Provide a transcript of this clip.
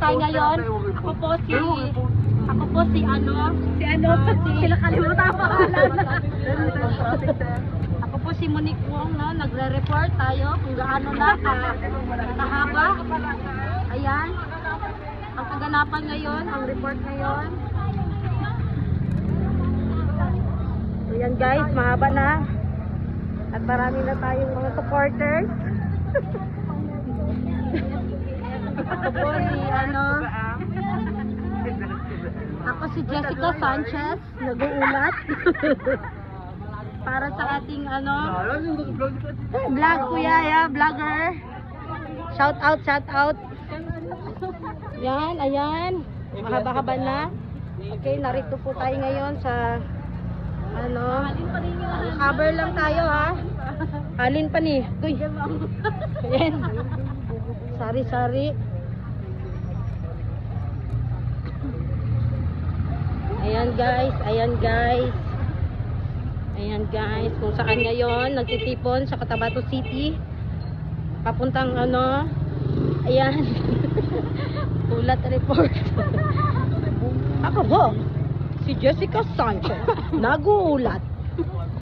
tayo ngayon. Ako po si sila kalimutan ang pangalan. Ako po si Monique Wong, no? Nagre-report tayo kung gaano na kahaba. Ayan. Ang kaganapan ngayon, ang report ngayon. Ayan guys, mahaba na. At marami na tayong mga supporters. Ako po si ako si Jessica Sanchez, nag-uulat. Para sa ating vlog kuya, vlogger. Shout out. Yan, ayan. Mahaba-haba na. Okay, narito po tayo ngayon sa cover lang tayo ha. Alin pa ni? Uy. Ayan. Sari-sari. Ayan guys, kung saan ngayon nagtitipon sa Cotabato City papuntang ayan. Ulat report. Ako ho, si Jessica Sanchez, nag-uulat.